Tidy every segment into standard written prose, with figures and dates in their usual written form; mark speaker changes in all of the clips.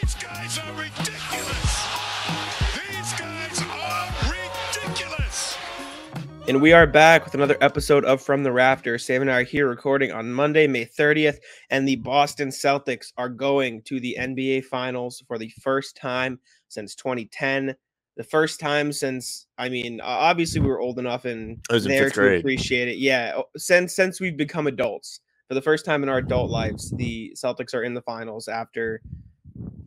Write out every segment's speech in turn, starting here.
Speaker 1: These guys are ridiculous. These guys are ridiculous.
Speaker 2: And we are back with another episode of From the Rafters. Sam and I are here recording on Monday, May 30th, and the Boston Celtics are going to the NBA Finals for the first time since 2010. The first time since, obviously we were old enough and
Speaker 3: I was in
Speaker 2: there
Speaker 3: fifth
Speaker 2: to
Speaker 3: grade.
Speaker 2: appreciate it. Yeah, since we've become adults. For the first time in our adult lives, the Celtics are in the finals after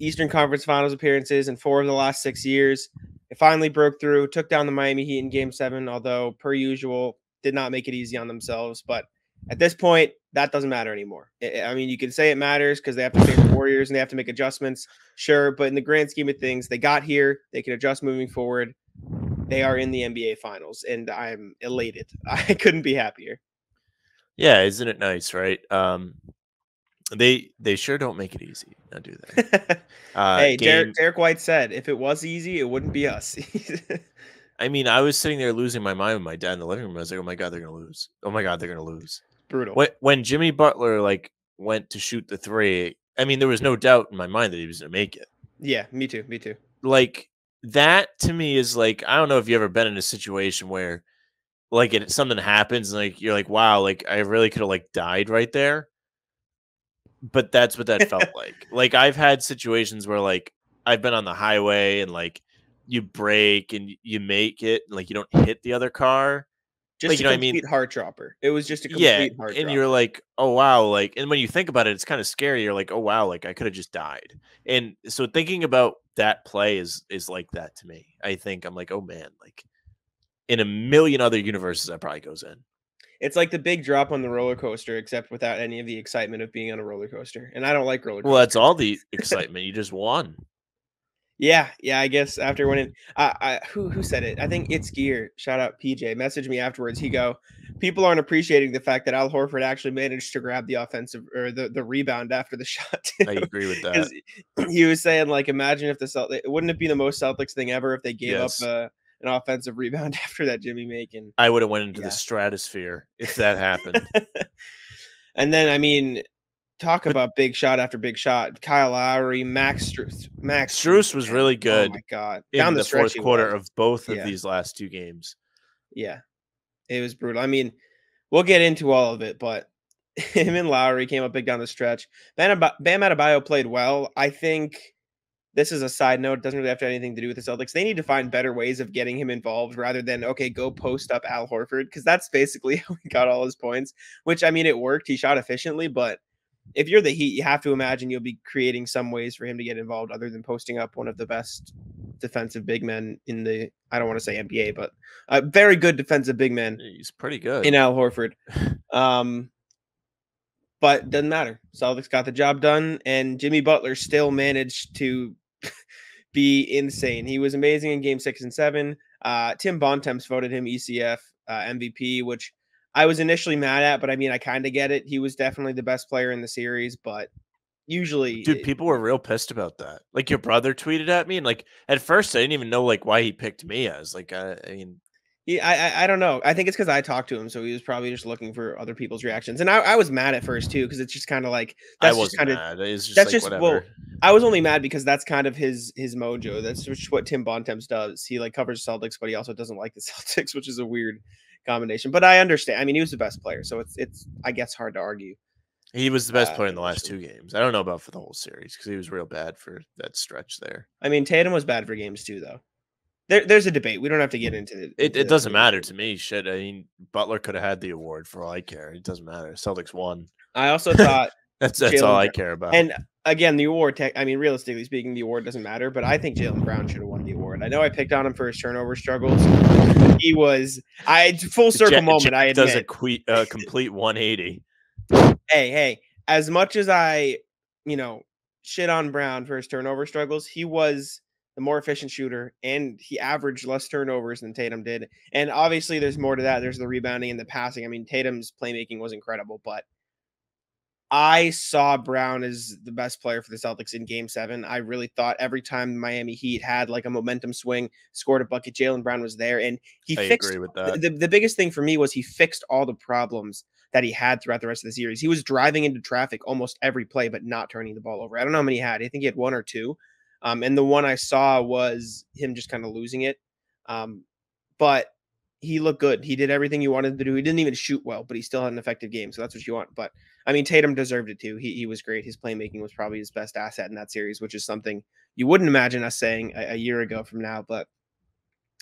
Speaker 2: Eastern Conference Finals appearances in 4 of the last 6 years. It finally broke through, took down the Miami Heat in Game 7, although, per usual, did not make it easy on themselves. But at this point, that doesn't matter anymore. You can say it matters because they have to face the Warriors and they have to make adjustments, sure. But in the grand scheme of things, they got here. They can adjust moving forward. They are in the NBA Finals, and I'm elated. I couldn't be happier.
Speaker 3: Yeah, isn't it nice, right? They sure don't make it easy, now do they?
Speaker 2: Hey, Derrick White said, if it was easy, it wouldn't be us.
Speaker 3: I was sitting there losing my mind with my dad in the living room. I was like, oh my God, they're going to lose. Oh my God, they're going to lose.
Speaker 2: Brutal.
Speaker 3: When Jimmy Butler, went to shoot the three, there was no doubt in my mind that he was going to make it.
Speaker 2: Yeah, me too.
Speaker 3: That to me is I don't know if you've ever been in a situation where something happens and you're like, wow, I really could have died right there. But that's what that felt like. I've had situations where I've been on the highway and you brake and you make it and you don't hit the other car.
Speaker 2: Just a complete heart dropper. It was just a complete heart dropper.
Speaker 3: And you're like, oh wow, and when you think about it, it's kind of scary. You're like, oh wow, I could have just died. And so thinking about that play is like that to me. I think I'm like, oh man, in a million other universes that probably goes in.
Speaker 2: It's like the big drop on the roller coaster, except without any of the excitement of being on a roller coaster. And I don't like roller coasters.
Speaker 3: Well, that's all the excitement. You just won.
Speaker 2: Yeah. I guess after winning, who said it? I think It's Gear. Shout out PJ. Messaged me afterwards. He go, people aren't appreciating the fact that Al Horford actually managed to grab the offensive or the rebound after the shot.
Speaker 3: I agree with that.
Speaker 2: He was saying imagine if the Celtics, wouldn't it be the most Celtics thing ever if they gave up an offensive rebound after that Jimmy make? And
Speaker 3: I would have went into the stratosphere if that happened.
Speaker 2: And then, talk about big shot after big shot. Kyle Lowry, Max Strus
Speaker 3: was really good.
Speaker 2: Oh my God.
Speaker 3: Down the fourth quarter of both of these last 2 games.
Speaker 2: Yeah. It was brutal. We'll get into all of it, but him and Lowry came up big down the stretch. Bam Adebayo played well. I think this is a side note. It doesn't really have to have anything to do with the Celtics. They need to find better ways of getting him involved rather than, okay, go post up Al Horford, because that's basically how he got all his points, which, it worked. He shot efficiently, but if you're the Heat, you have to imagine you'll be creating some ways for him to get involved other than posting up one of the best defensive big men in the, I don't want to say NBA, but a very good defensive big man.
Speaker 3: He's pretty good.
Speaker 2: In Al Horford. But doesn't matter. Celtics got the job done, and Jimmy Butler still managed to be insane. He was amazing in Game 6 and 7. Tim Bontemps voted him ECF MVP, which I was initially mad at, but I kind of get it. He was definitely the best player in the series, but usually...
Speaker 3: Dude, people were real pissed about that. Your brother tweeted at me, and at first I didn't even know why he picked me as.
Speaker 2: I don't know. I think it's because I talked to him, so he was probably just looking for other people's reactions. And I was mad at first too, because it's just kind of
Speaker 3: I wasn't mad. It's just whatever.
Speaker 2: Well, I was only mad because that's kind of his mojo. That's just what Tim Bontemps does. He covers Celtics, but he also doesn't like the Celtics, which is a weird combination. But I understand. He was the best player, so it's I guess hard to argue.
Speaker 3: He was the best player in the last 2 games. I don't know about for the whole series because he was real bad for that stretch there.
Speaker 2: Tatum was bad for games too, though. There's a debate. We don't have to get into it.
Speaker 3: It doesn't matter to me. Shit. Butler could have had the award for all I care. It doesn't matter. Celtics won.
Speaker 2: I also thought
Speaker 3: that's all I care about.
Speaker 2: And again, the award, realistically speaking, the award doesn't matter, but I think Jaylen Brown should have won the award. I know I picked on him for his turnover struggles. He was, full circle moment, I admit.
Speaker 3: Does a complete 180.
Speaker 2: Hey, as much as I, shit on Brown for his turnover struggles, he was the more efficient shooter, and he averaged less turnovers than Tatum did. And obviously there's more to that. There's the rebounding and the passing. Tatum's playmaking was incredible, but I saw Brown as the best player for the Celtics in Game 7. I really thought every time the Miami Heat had a momentum swing, scored a bucket, Jaylen Brown was there, and he fixed.
Speaker 3: Agree with that.
Speaker 2: The biggest thing for me was he fixed all the problems that he had throughout the rest of the series. He was driving into traffic almost every play, but not turning the ball over. I don't know how many he had. I think he had one or two. And the one I saw was him just kind of losing it. But he looked good. He did everything you wanted to do. He didn't even shoot well, but he still had an effective game. So that's what you want. But I mean, Tatum deserved it too. He was great. His playmaking was probably his best asset in that series, which is something you wouldn't imagine us saying a year ago from now. But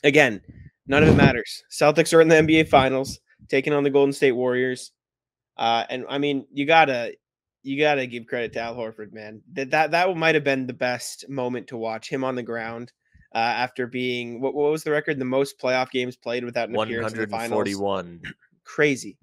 Speaker 2: again, none of it matters. Celtics are in the NBA Finals, taking on the Golden State Warriors. And I mean, you gotta give credit to Al Horford, man. That might have been the best moment to watch him on the ground after being what was the record? The most playoff games played without an appearance in the finals.
Speaker 3: 141.
Speaker 2: Crazy,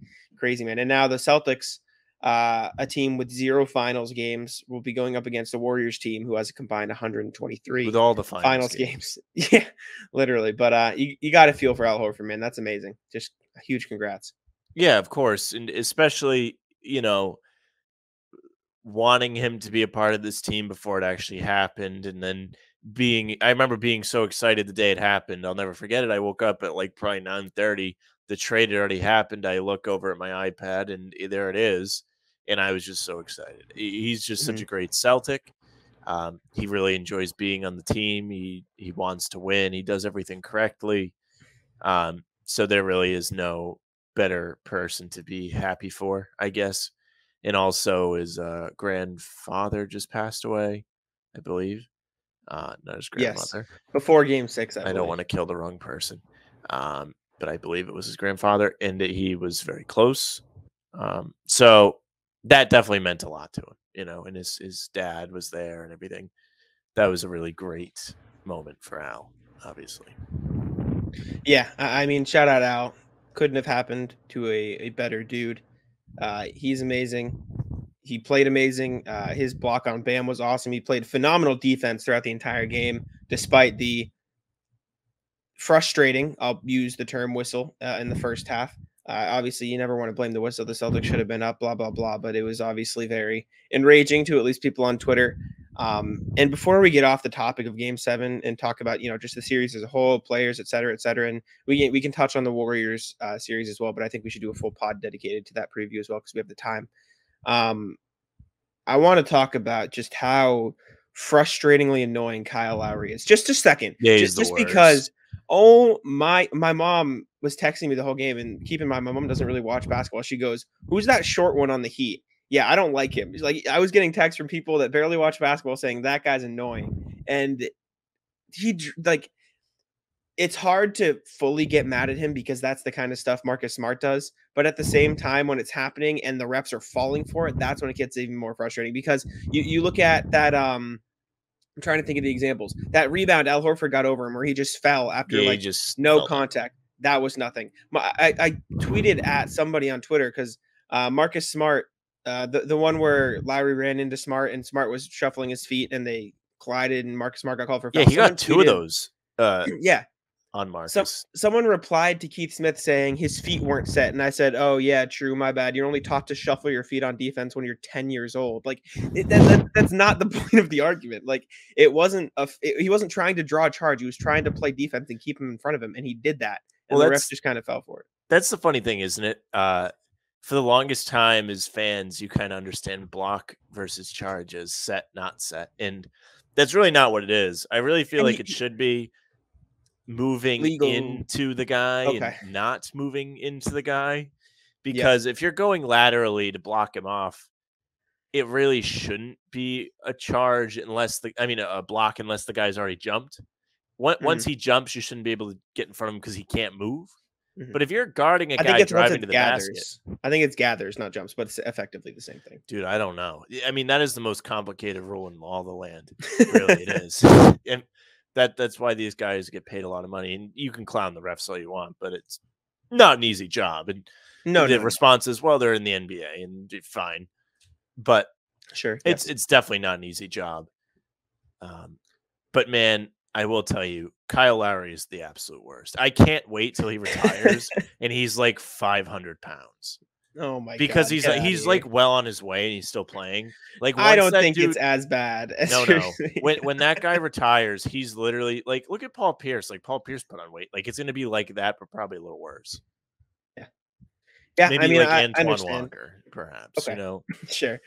Speaker 2: man. And now the Celtics, a team with 0 finals games, will be going up against the Warriors team who has a combined 123
Speaker 3: with all the
Speaker 2: finals games. Yeah, literally. But you got to feel for Al Horford, man. That's amazing. Just a huge congrats.
Speaker 3: Yeah, of course. And especially, wanting him to be a part of this team before it actually happened. And then I remember being so excited the day it happened. I'll never forget it. I woke up at like probably 9:30. The trade had already happened. I look over at my iPad and there it is. And I was just so excited. He's just such a great Celtic. He really enjoys being on the team. He wants to win. He does everything correctly. So there really is no better person to be happy for, I guess. And also his grandfather just passed away, I believe. Not his grandmother.
Speaker 2: Yes. Before Game 6,
Speaker 3: I don't want to kill the wrong person. But I believe it was his grandfather, and he was very close. So that definitely meant a lot to him, and his dad was there and everything. That was a really great moment for Al, obviously.
Speaker 2: Yeah, I mean, shout out Al. Couldn't have happened to a better dude. He's amazing. He played amazing. His block on Bam was awesome. He played phenomenal defense throughout the entire game, despite the frustrating, I'll use the term, whistle in the first half. Obviously, you never want to blame the whistle. The Celtics should have been up, blah, blah, blah. But it was obviously very enraging to at least people on Twitter. And before we get off the topic of Game 7 and talk about, just the series as a whole, players, et cetera, and we can touch on the Warriors series as well. But I think we should do a full pod dedicated to that preview as well because we have the time. I want to talk about just how frustratingly annoying Kyle Lowry is. Just a second.
Speaker 3: Yeah,
Speaker 2: just because, my mom was texting me the whole game, and keep in mind, my mom doesn't really watch basketball. She goes, "Who's that short one on the Heat?" Yeah, I don't like him. Like, I was getting texts from people that barely watch basketball saying that guy's annoying. And it's hard to fully get mad at him because that's the kind of stuff Marcus Smart does. But at the same time, when it's happening and the refs are falling for it, that's when it gets even more frustrating because you look at that. I'm trying to think of the examples. That rebound Al Horford got over him where he just fell after no contact. That was nothing. I tweeted at somebody on Twitter because Marcus Smart, the one where Lowry ran into Smart and Smart was shuffling his feet and they collided and Marcus Smart got called for foul.
Speaker 3: Yeah, he got two of those.
Speaker 2: Yeah.
Speaker 3: On Marcus.
Speaker 2: Someone replied to Keith Smith saying his feet weren't set. And I said, "Oh, yeah, true. My bad. You're only taught to shuffle your feet on defense when you're 10 years old." Like, that's not the point of the argument. Like, he wasn't trying to draw a charge. He was trying to play defense and keep him in front of him. And he did that. And the ref just kind of fell for it.
Speaker 3: That's the funny thing, isn't it? For the longest time as fans, you kind of understand block versus charge as set, not set. And that's really not what it is. I really feel like it should be moving into the guy and not moving into the guy, because if you're going laterally to block him off, it really shouldn't be a charge unless a block unless the guy's already jumped. Once he jumps, you shouldn't be able to get in front of him because he can't move. But if you're guarding a guy driving to the basket,
Speaker 2: I think it's gathers, not jumps, but it's effectively the same thing.
Speaker 3: Dude, I don't know. I mean, that is the most complicated rule in all the land. Really, it is. And that's why these guys get paid a lot of money. And you can clown the refs all you want, but it's not an easy job. And the response is, well, they're in the NBA and fine. But
Speaker 2: sure,
Speaker 3: it's definitely not an easy job. But man, I will tell you, Kyle Lowry is the absolute worst. I can't wait till he retires and he's like 500 pounds.
Speaker 2: Oh my god!
Speaker 3: Because he's like well on his way and he's still playing. Like,
Speaker 2: I don't think it's as bad.
Speaker 3: No. When that guy retires, he's literally like, look at Paul Pierce. Like, Paul Pierce put on weight. Like, it's going to be like that, but probably a little worse.
Speaker 2: Yeah, I
Speaker 3: Maybe
Speaker 2: mean,
Speaker 3: like
Speaker 2: I
Speaker 3: Antoine
Speaker 2: understand.
Speaker 3: Walker, perhaps.
Speaker 2: Okay, sure.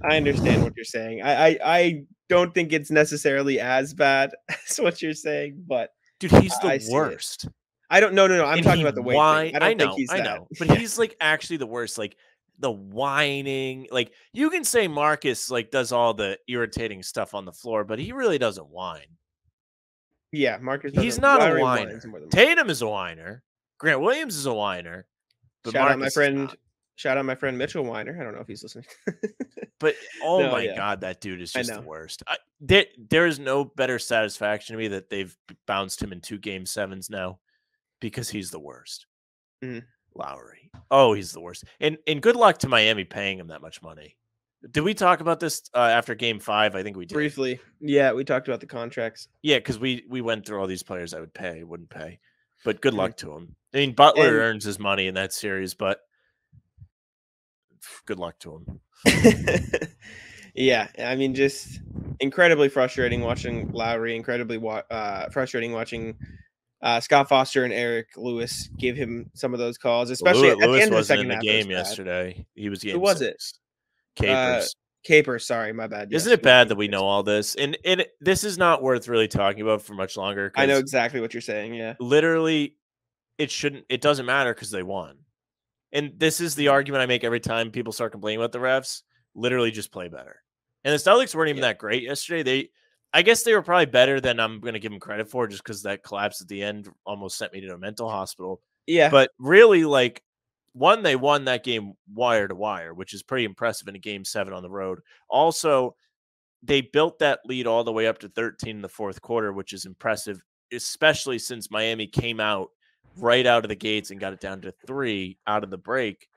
Speaker 2: I understand what you're saying. I don't think it's necessarily as bad as what you're saying, but
Speaker 3: Dude, he's the
Speaker 2: I see it.
Speaker 3: worst.
Speaker 2: I don't no, I'm
Speaker 3: And
Speaker 2: talking
Speaker 3: he
Speaker 2: about the weight thing.
Speaker 3: whine.
Speaker 2: I don't think he's
Speaker 3: I
Speaker 2: that.
Speaker 3: know, but
Speaker 2: Yeah.
Speaker 3: he's like actually the worst. Like the whining. Like you can say Marcus like does all the irritating stuff on the floor, but he really doesn't whine.
Speaker 2: Yeah, Marcus
Speaker 3: He's
Speaker 2: doesn't.
Speaker 3: not a
Speaker 2: Lowry whines
Speaker 3: whiner.
Speaker 2: more than Marcus.
Speaker 3: Tatum is a whiner. Grant Williams is a whiner, but
Speaker 2: Shout out my
Speaker 3: Marcus is
Speaker 2: friend
Speaker 3: not.
Speaker 2: shout out my friend Mitchell Weiner. I don't know if he's listening.
Speaker 3: But oh
Speaker 2: No,
Speaker 3: my
Speaker 2: yeah.
Speaker 3: god, that dude is
Speaker 2: I
Speaker 3: just the
Speaker 2: know.
Speaker 3: worst. There is no better satisfaction to me that they've bounced him in 2 game 7s now because he's the worst.
Speaker 2: Mhm.
Speaker 3: Lowry. Oh, he's the worst. And good luck to Miami paying him that much money. Did we talk about this after game 5? I think we did.
Speaker 2: Briefly. Yeah, we talked about the contracts.
Speaker 3: Yeah, because we went through all these players I would pay, wouldn't pay. But good
Speaker 2: Mhm.
Speaker 3: luck to him. I mean, Butler
Speaker 2: And
Speaker 3: earns his money in that series, but good luck to him.
Speaker 2: yeah, I mean, just incredibly frustrating watching Lowry. Incredibly frustrating watching Scott Foster and Eric Lewis give him some of those calls, especially at the
Speaker 3: Lewis
Speaker 2: end of the
Speaker 3: wasn't
Speaker 2: second
Speaker 3: in the
Speaker 2: half. It was
Speaker 3: game
Speaker 2: bad.
Speaker 3: yesterday. He was game
Speaker 2: Who was
Speaker 3: 6.
Speaker 2: it?
Speaker 3: Capers.
Speaker 2: Capers. Sorry, my bad.
Speaker 3: Isn't
Speaker 2: Yes,
Speaker 3: it bad that we know all this? And this is not worth really talking about for much longer.
Speaker 2: I know
Speaker 3: 'Cause
Speaker 2: exactly what you're saying. Yeah.
Speaker 3: literally, it doesn't matter because they won. And this is the argument I make every time people start complaining about the refs. Literally, just play better. And the Celtics weren't even that great yesterday. I guess they were probably better than I'm going to give them credit for, just because that collapse at the end almost sent me to a mental hospital.
Speaker 2: Yeah.
Speaker 3: But really, like, they won that game wire to wire, which is pretty impressive in a game 7 on the road. Also, they built that lead all the way up to 13 in the fourth quarter, which is impressive, especially since Miami came out right out of the gates and got it down to 3 out of the break,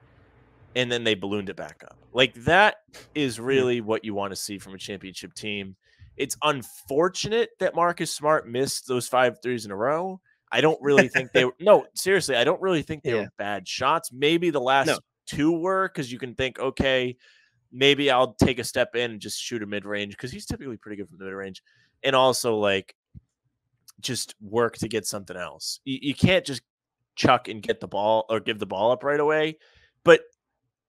Speaker 3: and then they ballooned it back up. Like, that is really what you want to see from a championship team. It's unfortunate that Marcus Smart missed those 5 threes in a row. I don't really think they were – no, seriously, I don't really think they were bad shots. Maybe the last 2 were, because you can think, okay, maybe I'll take a step in and just shoot a mid-range, because he's typically pretty good from the mid-range. And also, like, just work to get something else. You can't just chuck and get the ball or give the ball up right away. But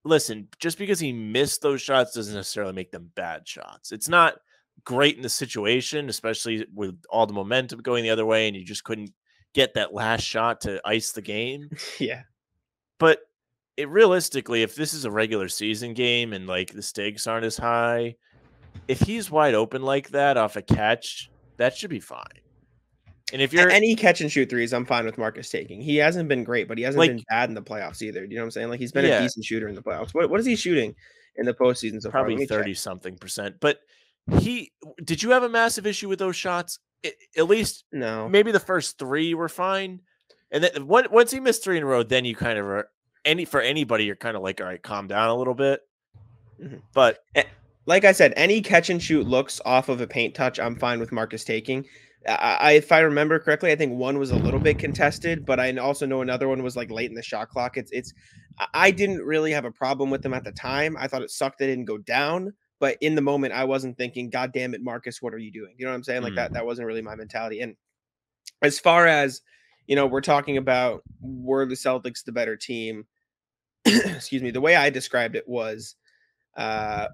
Speaker 3: listen, just because he missed those shots doesn't necessarily make them bad shots. It's not great in the situation, especially with all the momentum going the other way, and you just couldn't get that last shot to ice the game.
Speaker 2: Yeah.
Speaker 3: But realistically, if this is a regular season game and like the stakes aren't as high, if he's wide open like that off a catch, that should be fine. And if you're
Speaker 2: any catch and shoot threes, I'm fine with Marcus taking. He hasn't been great, but he hasn't been bad in the playoffs either. Do you know what I'm saying? Like, he's been a decent shooter in the playoffs. What is he shooting in the postseason so far?
Speaker 3: Probably 30-something%. But did you have a massive issue with those shots? At least
Speaker 2: no.
Speaker 3: Maybe the first 3 were fine. And then once he missed 3 in a row, then you kind of for anybody, you're kind of like, all right, calm down a little bit.
Speaker 2: Mm-hmm.
Speaker 3: But
Speaker 2: like I said, any catch and shoot looks off of a paint touch, I'm fine with Marcus taking. If I remember correctly, I think one was a little bit contested, but I also know another one was like late in the shot clock. I didn't really have a problem with them at the time. I thought it sucked they didn't go down, but in the moment, I wasn't thinking, God damn it, Marcus, what are you doing? You know what I'm saying? Like that wasn't really my mentality. And as far as, we're talking about, were the Celtics the better team? Excuse me. The way I described it was, I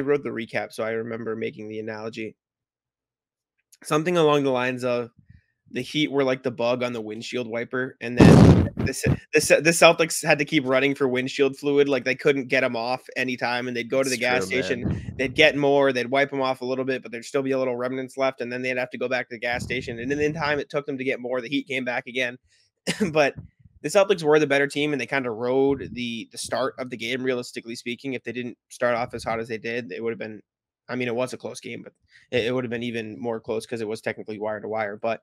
Speaker 2: wrote the recap, so I remember making the analogy. Something along the lines of the Heat were like the bug on the windshield wiper, and then the Celtics had to keep running for windshield fluid. Like, they couldn't get them off anytime, and they'd go to the gas station. Man. They'd get more. They'd wipe them off a little bit, but there'd still be a little remnants left, and then they'd have to go back to the gas station. And then in time it took them to get more, the Heat came back again. But the Celtics were the better team, and they kind of rode the start of the game, realistically speaking. If they didn't start off as hot as they did, it would have been, I mean, it was a close game, but it would have been even more close because it was technically wire to wire. But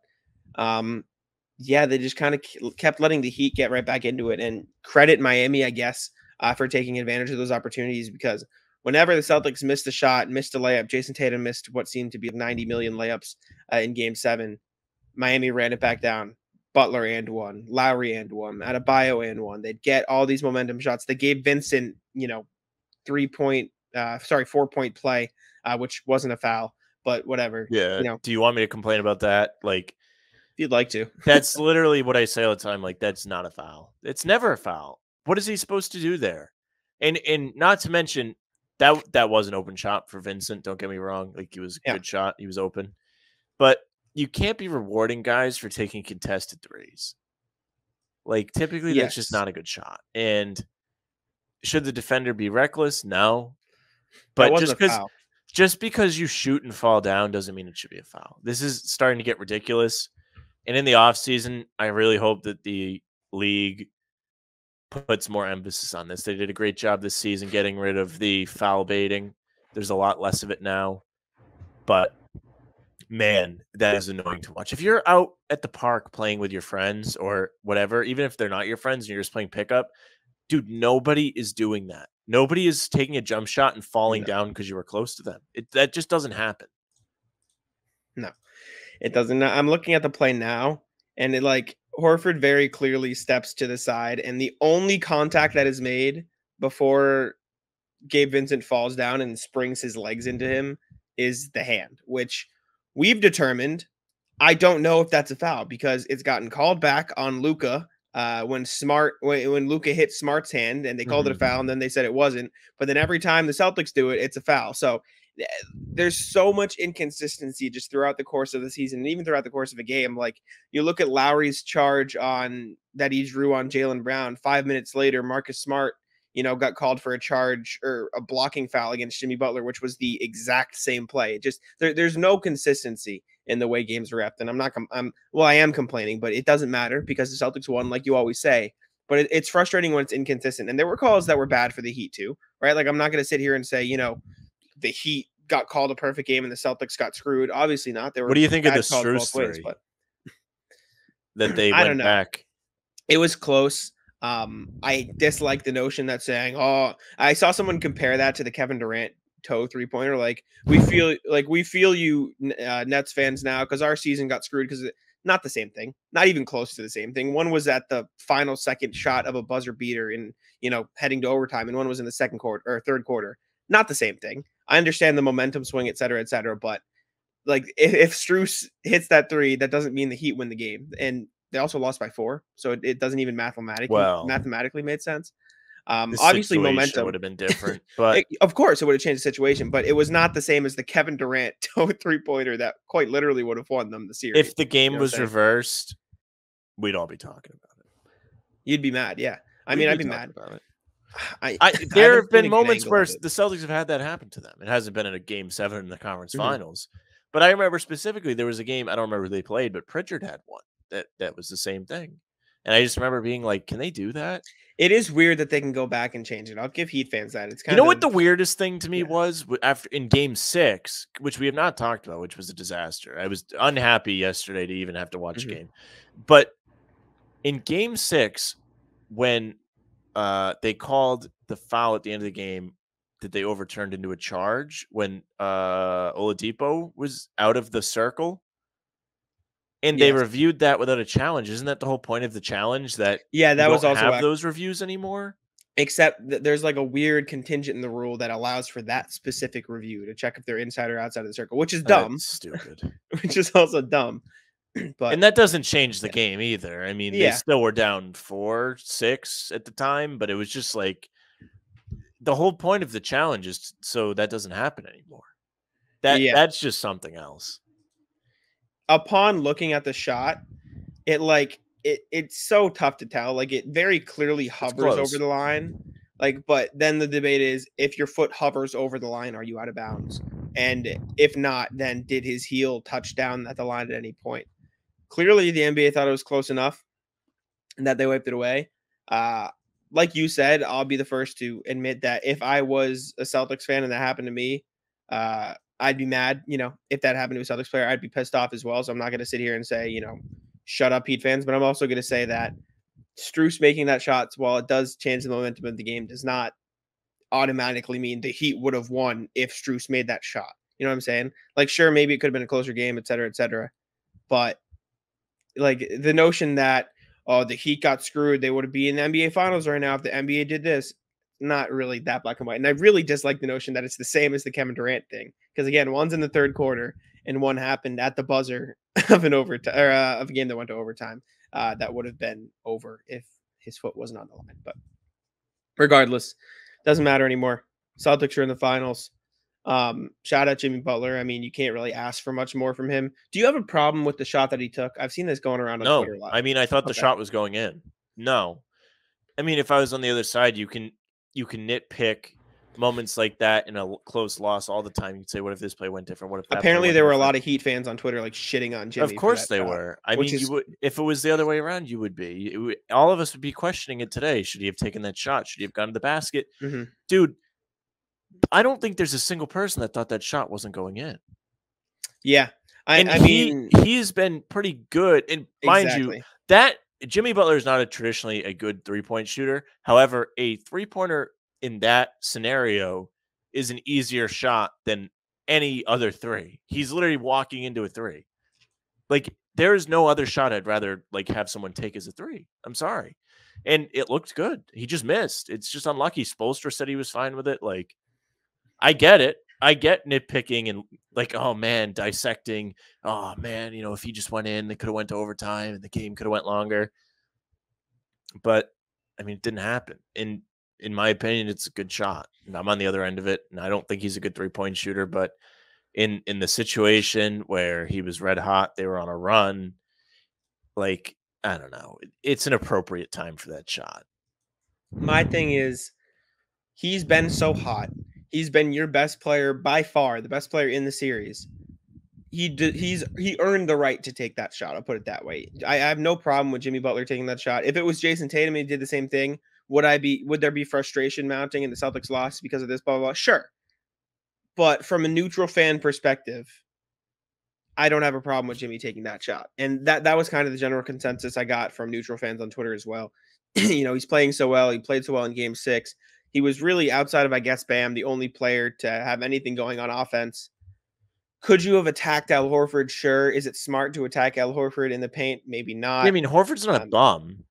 Speaker 2: yeah, they just kind of kept letting the Heat get right back into it, and credit Miami, I guess, for taking advantage of those opportunities, because whenever the Celtics missed a shot, missed a layup, Jason Tatum missed what seemed to be 90 million layups in game 7. Miami ran it back down. Butler and one, Lowry and one, Adebayo and one. They'd get all these momentum shots. They gave Vincent, 4-point play, which wasn't a foul, but whatever.
Speaker 3: Yeah. Do you want me to complain about that? Like,
Speaker 2: if you'd like to.
Speaker 3: That's literally what I say all the time. Like, that's not a foul. It's never a foul. What is he supposed to do there? And not to mention that was an open shot for Vincent. Don't get me wrong. Like, it was a
Speaker 2: Yeah.
Speaker 3: good shot. He was open. But you can't be rewarding guys for taking contested threes. Like, typically that's just
Speaker 2: Yes.
Speaker 3: not a good shot. And should the defender be reckless? No.
Speaker 2: That
Speaker 3: But
Speaker 2: wasn't a foul.
Speaker 3: just because you shoot and fall down doesn't mean it should be a foul. This is starting to get ridiculous. And in the offseason, I really hope that the league puts more emphasis on this. They did a great job this season getting rid of the foul baiting. There's a lot less of it now. But, man, that is annoying to watch. If you're out at the park playing with your friends or whatever, even if they're not your friends and you're just playing pickup, dude, nobody is doing that. Nobody is taking a jump shot and falling down because you were close to them. That just doesn't happen.
Speaker 2: No, it doesn't. I'm looking at the play now, and Horford very clearly steps to the side, and the only contact that is made before Gabe Vincent falls down and springs his legs into him is the hand, which we've determined. I don't know if that's a foul because it's gotten called back on Luka when Luka hit Smart's hand, and they called it a foul, and then they said it wasn't. But then every time the Celtics do it, it's a foul. So there's so much inconsistency just throughout the course of the season, and even throughout the course of a game. Like, you look at Lowry's charge on that he drew on Jaylen Brown. 5 minutes later, Marcus Smart, got called for a charge or a blocking foul against Jimmy Butler, which was the exact same play. Just there's no consistency in the way games are refed, and I am complaining, but it doesn't matter because the Celtics won, like you always say. But it's frustrating when it's inconsistent, and there were calls that were bad for the Heat too, right? Like, I'm not going to sit here and say, the Heat got called a perfect game and the Celtics got screwed. Obviously not. What
Speaker 3: do you think of the Strus three?
Speaker 2: But
Speaker 3: that they
Speaker 2: I
Speaker 3: went back?
Speaker 2: It was close. I dislike the notion that saying, I saw someone compare that to the Kevin Durant toe 3-pointer. Like, we feel you Nets fans now because our season got screwed because not the same thing, not even close to the same thing. One was at the final second shot of a buzzer beater in, heading to overtime, and one was in the second quarter or third quarter. Not the same thing. I understand the momentum swing, et cetera, but like, if Strus hits that three, that doesn't mean the Heat win the game. And they also lost by 4, so it doesn't even mathematically made sense. Obviously momentum
Speaker 3: would have been different, but
Speaker 2: of course it would have changed the situation, but it was not the same as the Kevin Durant toe 3-pointer that quite literally would have won them the series.
Speaker 3: If the game was reversed, we'd all be talking about it.
Speaker 2: You'd be mad, yeah. I'd be mad
Speaker 3: about it. There have been moments where the Celtics have had that happen to them. It hasn't been in a game 7 in the conference finals, but I remember specifically there was a game, I don't remember who they played, but Pritchard had one that was the same thing. And I just remember being like, can they do that?
Speaker 2: It is weird that they can go back and change it. I'll give Heat fans that. It's kind
Speaker 3: of what the weirdest thing to me was after in Game 6, which we have not talked about, which was a disaster. I was unhappy yesterday to even have to watch a game, but in Game 6, when they called the foul at the end of the game that they overturned into a charge when Oladipo was out of the circle. And they reviewed that without a challenge. Isn't that the whole point of the challenge? That
Speaker 2: that was also
Speaker 3: have those reviews anymore.
Speaker 2: Except that there's like a weird contingent in the rule that allows for that specific review to check if they're inside or outside of the circle, which is dumb.
Speaker 3: That's stupid.
Speaker 2: Which is also dumb.
Speaker 3: And that doesn't change the game either. I mean, they still were down 4-6 at the time, but it was just like the whole point of the challenge is so that doesn't happen anymore. That's just something else.
Speaker 2: Upon looking at the shot, it's so tough to tell. Like, it very clearly hovers over the line. Like, but then the debate is, if your foot hovers over the line, are you out of bounds? And if not, then did his heel touch down at the line at any point? Clearly, the NBA thought it was close enough and that they wiped it away. Like you said, I'll be the first to admit that if I was a Celtics fan and that happened to me, I'd be mad. If that happened to a Celtics player, I'd be pissed off as well. So I'm not going to sit here and say, shut up, Heat fans. But I'm also going to say that Strus making that shot, while it does change the momentum of the game, does not automatically mean the Heat would have won if Strus made that shot. You know what I'm saying? Like, sure, maybe it could have been a closer game, et cetera, et cetera. But like, the notion that, the Heat got screwed, they would be in the NBA finals right now if the NBA did this, not really that black and white. And I really dislike the notion that it's the same as the Kevin Durant thing. Because again, one's in the third quarter and one happened at the buzzer of an overtime or of a game that went to overtime. That would have been over if his foot wasn't on the line. But Regardless, doesn't matter anymore. Celtics are in the finals. Shout out Jimmy Butler. I mean, you can't really ask for much more from him. Do you have a problem with the shot that he took? I've seen this going around on
Speaker 3: No,
Speaker 2: Twitter a lot.
Speaker 3: I mean, I thought the
Speaker 2: Okay.
Speaker 3: shot was going in. No, I mean, if I was on the other side, you can nitpick moments like that in a close loss all the time. You'd say, "What if this play went different? What if that?"
Speaker 2: Apparently, there were a lot of Heat fans on Twitter like shitting on Jimmy.
Speaker 3: Of course,
Speaker 2: for that
Speaker 3: they
Speaker 2: shot,
Speaker 3: were. I
Speaker 2: which
Speaker 3: mean,
Speaker 2: is
Speaker 3: you would if it was the other way around. You would be. All of us would be questioning it today. Should he have taken that shot? Should he have gone to the basket?
Speaker 2: Mhm.
Speaker 3: Dude, I don't think there's a single person that thought that shot wasn't going in.
Speaker 2: Yeah, I mean,
Speaker 3: he's been pretty good. And mind you,
Speaker 2: exactly.
Speaker 3: that Jimmy Butler is not traditionally a good 3-point shooter. However, a 3-pointer in that scenario is an easier shot than any other 3. He's literally walking into a 3. Like, there is no other shot I'd rather like have someone take as a 3. I'm sorry. And it looked good. He just missed. It's just unlucky. Spoelstra said he was fine with it. Like, I get it. I get nitpicking and like, oh man, dissecting. Oh man, if he just went in, they could have went to overtime and the game could have went longer. But I mean, it didn't happen. In my opinion, it's a good shot. And I'm on the other end of it. And I don't think he's a good 3-point shooter, but in the situation where he was red hot, they were on a run. Like, I don't know. It's an appropriate time for that shot.
Speaker 2: My thing is, he's been so hot. He's been your best player by far, the best player in the series. He earned the right to take that shot. I'll put it that way. I have no problem with Jimmy Butler taking that shot. If it was Jason Tatum and he did the same thing, would there be frustration mounting in the Celtics loss because of this, blah, blah, blah? Sure. But from a neutral fan perspective, I don't have a problem with Jimmy taking that shot. And that was kind of the general consensus I got from neutral fans on Twitter as well. He's playing so well. He played so well in game 6. He was really, outside of, I guess, Bam, the only player to have anything going on offense. Could you have attacked Al Horford? Sure. Is it smart to attack Al Horford in the paint? Maybe not.
Speaker 3: I mean, Horford's not a bum.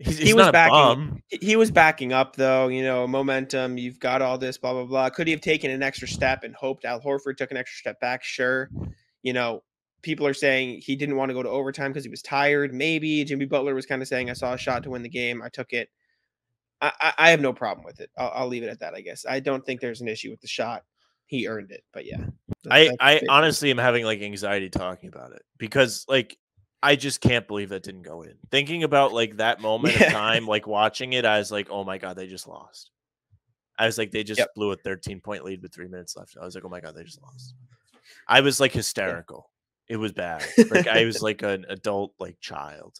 Speaker 2: He was backing. He was backing up, though. Momentum. You've got all this, blah blah blah. Could he have taken an extra step and hoped Al Horford took an extra step back? Sure. People are saying he didn't want to go to overtime because he was tired. Maybe Jimmy Butler was kind of saying, "I saw a shot to win the game. I took it." I have no problem with it. I'll leave it at that, I guess. I don't think there's an issue with the shot. He earned it, but yeah.
Speaker 3: I honestly am having like anxiety talking about it because like I just can't believe that didn't go in. Thinking about like that moment of time, like watching it, I was like, oh my God, they just lost. I was like, they just blew a 13-point lead with 3 minutes left. I was like, oh my God, they just lost. I was like hysterical. It was bad. Like I was like an adult like child.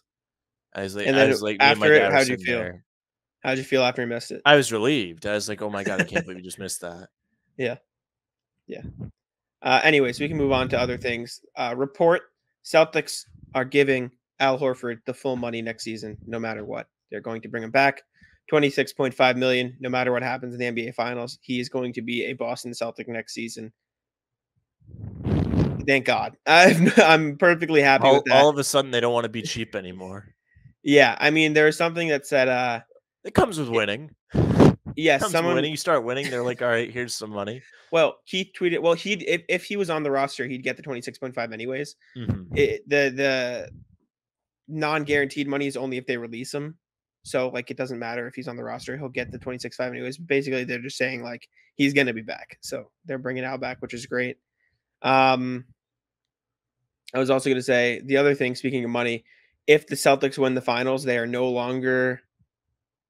Speaker 3: I was like,
Speaker 2: after it, how'd you feel? How'd you feel after you missed it?
Speaker 3: I was relieved. I was like, oh my God, I can't believe you just missed that.
Speaker 2: Yeah. Anyways, we can move on to other things. Report: Celtics are giving Al Horford the full money next season, no matter what. They're going to bring him back, $26.5 million, no matter what happens in the NBA Finals. He is going to be a Boston Celtic next season. Thank God. I'm perfectly happy with that.
Speaker 3: All of a sudden, they don't want to be cheap anymore.
Speaker 2: Yeah, I mean, there was something that said,
Speaker 3: it comes with winning.
Speaker 2: Yes,
Speaker 3: winning. You start winning, they're like, all right, here's some money.
Speaker 2: Well, Keith tweeted, well, if he was on the roster, he'd get the 26.5 anyways.
Speaker 3: Mm-hmm.
Speaker 2: The non-guaranteed money is only if they release him. So like it doesn't matter if he's on the roster, he'll get the 26.5 anyways. Basically, they're just saying like he's going to be back. So they're bringing Al back, which is great. I was also going to say the other thing, speaking of money, if the Celtics win the finals, they have no longer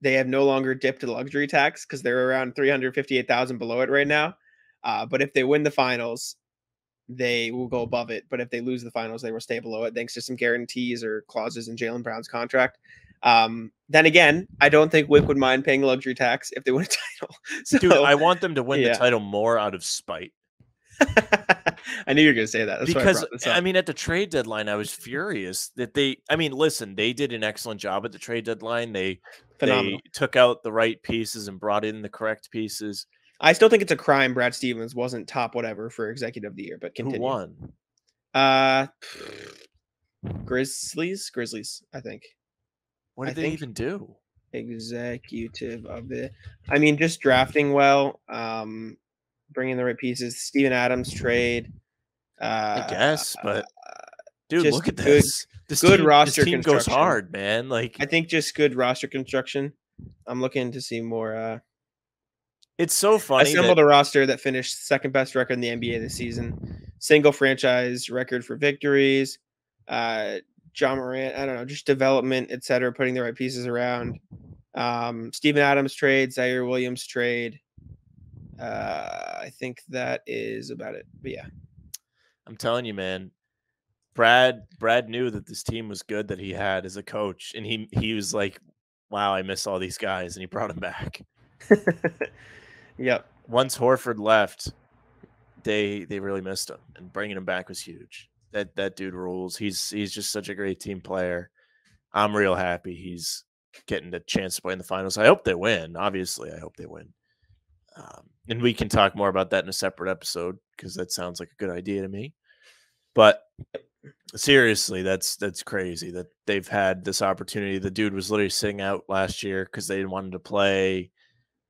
Speaker 2: dipped the luxury tax because they're around 358,000 below it right now. But if they win the finals, they will go above it. But if they lose the finals, they will stay below it thanks to some guarantees or clauses in Jaylen Brown's contract. Then again, I don't think Wick would mind paying luxury tax if they win a title. So,
Speaker 3: dude, I want them to win the title more out of spite.
Speaker 2: I knew you were going to say that. That's
Speaker 3: because
Speaker 2: why I brought this up.
Speaker 3: I mean, at the trade deadline, I was furious that listen, they did an excellent job at the trade deadline. They took out the right pieces and brought in the correct pieces.
Speaker 2: I still think it's a crime Brad Stevens wasn't top whatever for executive of the year, but continue.
Speaker 3: Who won?
Speaker 2: Grizzlies, I think.
Speaker 3: What did they even do?
Speaker 2: Executive of the, I mean, just drafting well, bringing the right pieces. Steven Adams trade.
Speaker 3: I guess, but dude, look at
Speaker 2: this. This good roster
Speaker 3: team goes hard, man. Like
Speaker 2: I think just good roster construction. I'm looking to see more.
Speaker 3: It's so funny
Speaker 2: Assembled
Speaker 3: that
Speaker 2: a roster that finished second best record in the NBA this season. Single franchise record for victories. John Morant, I don't know, just development, etc. Putting the right pieces around. Steven Adams trade, Zaire Williams trade. I think that is about it. But yeah,
Speaker 3: I'm telling you, man, Brad knew that this team was good that he had as a coach, and he was like, "Wow, I miss all these guys," and he brought them back.
Speaker 2: Yep.
Speaker 3: Once Horford left, they really missed him, and bringing him back was huge. That dude rules. He's just such a great team player. I'm real happy he's getting the chance to play in the finals. I hope they win. Obviously, I hope they win. And we can talk more about that in a separate episode because that sounds like a good idea to me. But seriously, that's crazy that they've had this opportunity. The dude was literally sitting out last year because they didn't want him to play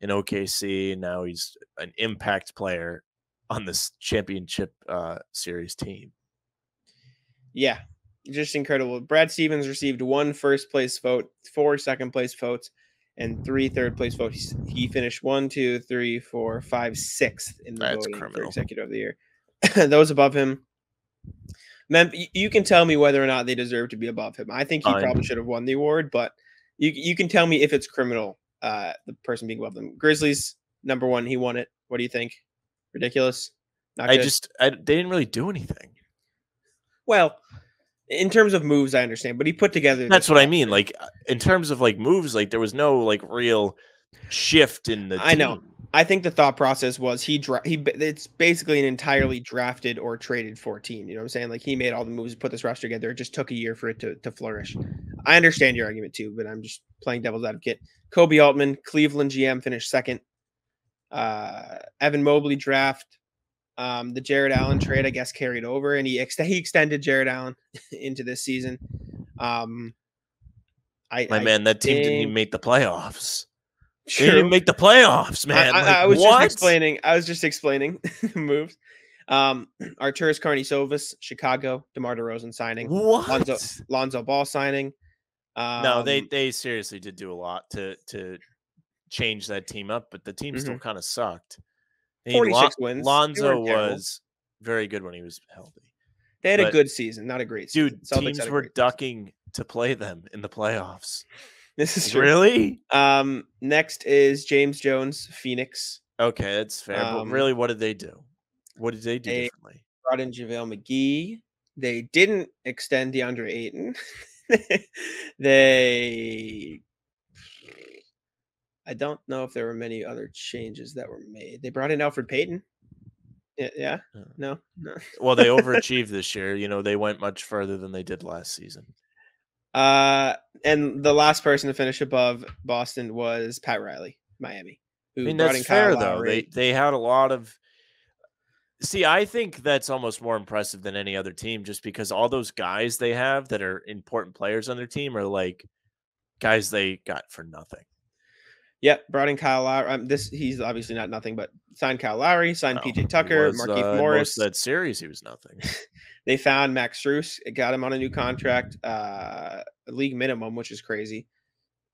Speaker 3: in OKC, and now he's an impact player on this championship series team.
Speaker 2: Yeah, just incredible. Brad Stevens received 1 first place vote, 4 second place votes, and 3 third place votes. He finished 1, 2, 3, 4, 5, 6th in the
Speaker 3: That's
Speaker 2: voting for
Speaker 3: criminal.
Speaker 2: executive of the year. Those above him, man, you can tell me whether or not they deserve to be above him. I think he
Speaker 3: Fine.
Speaker 2: probably should have won the award, but you can tell me if it's criminal. The person being above them. Grizzlies number 1, he won it. What do you think? Ridiculous. Not good?
Speaker 3: They didn't really do anything.
Speaker 2: Well, in terms of moves, I understand, but he put together.
Speaker 3: That's
Speaker 2: this
Speaker 3: what I
Speaker 2: roster.
Speaker 3: mean. Like in terms of like moves, like there was no like real shift in the team.
Speaker 2: I know. I think the thought process was it's basically an entirely drafted or traded for team. You know what I'm saying? Like he made all the moves, put this roster together. It just took a year for it to flourish. I understand your argument too, but I'm just playing devil's advocate. Kobe Altman, Cleveland GM, finished second. Evan Mobley draft. The Jared Allen trade, I guess, carried over, and he extended Jared Allen into this season.
Speaker 3: Man, that team didn't even make the playoffs. They
Speaker 2: True.
Speaker 3: didn't even make the playoffs, man.
Speaker 2: I was
Speaker 3: what?
Speaker 2: just explaining the moves. Arturas Karnisovas, Chicago, DeMar DeRozan signing.
Speaker 3: What?
Speaker 2: Lonzo Ball signing.
Speaker 3: No, they seriously did do a lot to change that team up, but the team still kind of sucked.
Speaker 2: 46 wins.
Speaker 3: Lonzo was very good when he was healthy.
Speaker 2: They had a good season, not a great season.
Speaker 3: Dude, teams were ducking to play them in the playoffs.
Speaker 2: This is true.
Speaker 3: Really?
Speaker 2: Next is James Jones, Phoenix.
Speaker 3: Okay, that's fair. But really, what did they do? What did they do differently?
Speaker 2: Brought in JaVale McGee. They didn't extend DeAndre Ayton. I don't know if there were many other changes that were made. They brought in Alfred Payton. Yeah. No.
Speaker 3: Well, they overachieved this year. You know, they went much further than they did last season.
Speaker 2: And the last person to finish above Boston was Pat Riley, Miami.
Speaker 3: I mean, that's fair, though. They had a lot of... See, I think that's almost more impressive than any other team just because all those guys they have that are important players on their team are like guys they got for nothing.
Speaker 2: Yep, brought in Kyle Lowry. He's obviously not nothing, but signed Kyle Lowry, signed PJ Tucker, Markieff Morris.
Speaker 3: Most of that series, he was nothing.
Speaker 2: They found Max Strus, got him on a new contract, league minimum, which is crazy.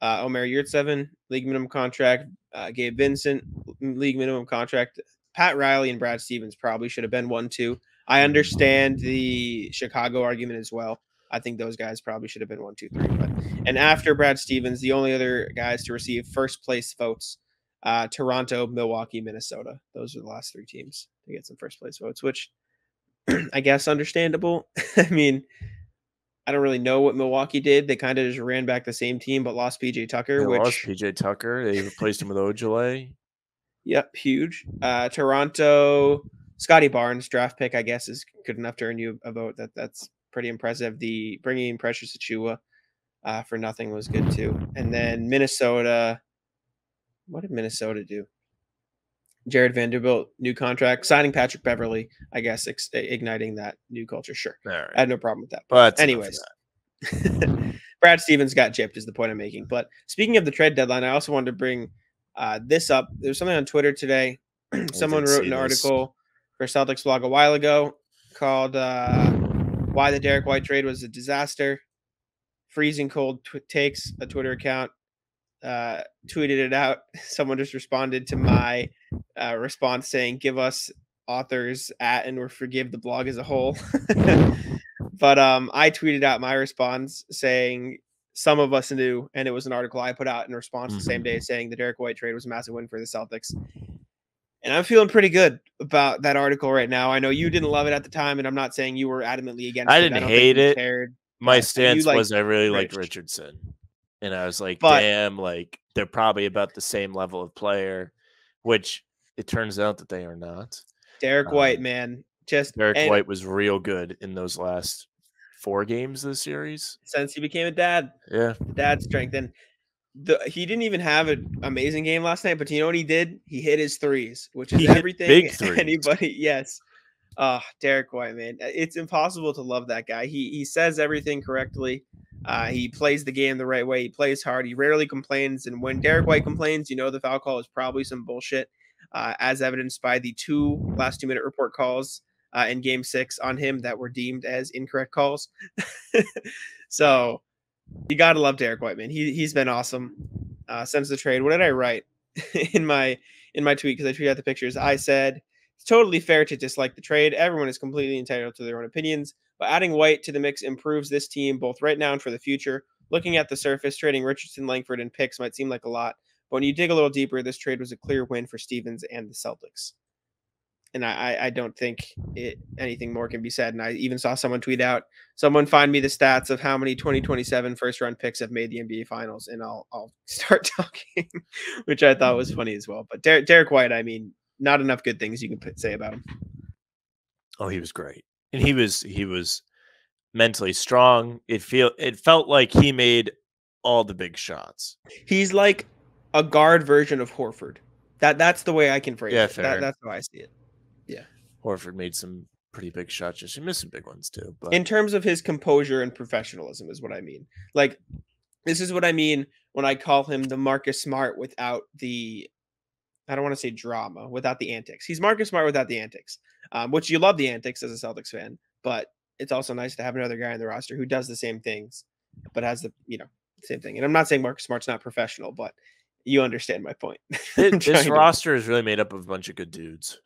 Speaker 2: Omer Yurtseven, league minimum contract. Gabe Vincent, league minimum contract. Pat Riley and Brad Stevens probably should have been 1-2. I understand the Chicago argument as well. I think those guys probably should have been 1, 2, 3. And after Brad Stevens, the only other guys to receive first place votes, Toronto, Milwaukee, Minnesota. Those are the last 3 teams to get some first place votes, which I guess understandable. I mean, I don't really know what Milwaukee did. They kind of just ran back the same team, but lost PJ Tucker.
Speaker 3: Lost PJ Tucker. They replaced him with Ojale.
Speaker 2: Yep, huge. Toronto, Scotty Barnes, draft pick, I guess, is good enough to earn you a vote. That's pretty impressive. The bringing in Precious Achiuwa for nothing was good too. And then Minnesota, what did Minnesota do? Jared Vanderbilt, new contract, signing Patrick Beverly, I guess, igniting that new culture. Sure.
Speaker 3: Right.
Speaker 2: I had no problem with that.
Speaker 3: But
Speaker 2: anyways, Brad Stevens got gypped is the point I'm making. But speaking of the trade deadline, I also wanted to bring this up. There's something on Twitter today. Someone wrote an article for Celtics blog a while ago called Why the Derrick White Trade Was a Disaster. Freezing Cold takes a Twitter account. tweeted it out. Someone just responded to my response saying, "Give us authors at and or forgive the blog as a whole." But I tweeted out my response saying some of us knew, and it was an article I put out in response the same day saying the Derrick White trade was a massive win for the Celtics. And I'm feeling pretty good about that article right now. I know you didn't love it at the time, and I'm not saying you were adamantly against
Speaker 3: I
Speaker 2: it.
Speaker 3: didn't
Speaker 2: don't
Speaker 3: hate
Speaker 2: think you
Speaker 3: it.
Speaker 2: cared.
Speaker 3: My
Speaker 2: But
Speaker 3: stance
Speaker 2: you
Speaker 3: was I really liked
Speaker 2: Rich.
Speaker 3: Richardson. And I was like,
Speaker 2: But
Speaker 3: damn, like they're probably about the same level of player, which it turns out that they are not.
Speaker 2: Derrick White, man,
Speaker 3: Derrick White was real good in those last 4 games of the series.
Speaker 2: Since he became a dad.
Speaker 3: Yeah.
Speaker 2: Dad strength. And he didn't even have an amazing game last night, but you know what he did? He hit his threes, which is
Speaker 3: He hit
Speaker 2: everything
Speaker 3: big threes.
Speaker 2: anybody. Yes. Derrick White, man. It's impossible to love that guy. He says everything correctly. He plays the game the right way. He plays hard. He rarely complains. And when Derrick White complains, you know the foul call is probably some bullshit, as evidenced by the last 2-minute report calls in Game 6 on him that were deemed as incorrect calls. So you gotta love Derrick White, man. He's been awesome since the trade. What did I write in my tweet? Because I tweeted out the pictures. I said it's totally fair to dislike the trade. Everyone is completely entitled to their own opinions, but adding White to the mix improves this team both right now and for the future. Looking at the surface, trading Richardson, Langford, and picks might seem like a lot, but when you dig a little deeper, this trade was a clear win for Stevens and the Celtics. And I don't think anything more can be said. And I even saw someone tweet out, someone find me the stats of how many 2027 first round picks have made the NBA finals. And I'll start talking, which I thought was funny as well. But Derrick White, I mean, not enough good things you can say about him.
Speaker 3: Oh, he was great. And he was mentally strong. It felt like he made all the big shots.
Speaker 2: He's like a guard version of Horford. That's the way I can phrase it.
Speaker 3: Fair.
Speaker 2: That's how I see it. Yeah.
Speaker 3: Horford made some pretty big shots. Just he missed some big ones too. But
Speaker 2: in terms of his composure and professionalism is what I mean. Like, this is what I mean when I call him the Marcus Smart without the, I don't want to say drama, without the antics. He's Marcus Smart without the antics, which you love the antics as a Celtics fan, but it's also nice to have another guy on the roster who does the same things, but has the, same thing. And I'm not saying Marcus Smart's not professional, but you understand my point.
Speaker 3: This roster is really made up of a bunch of good dudes.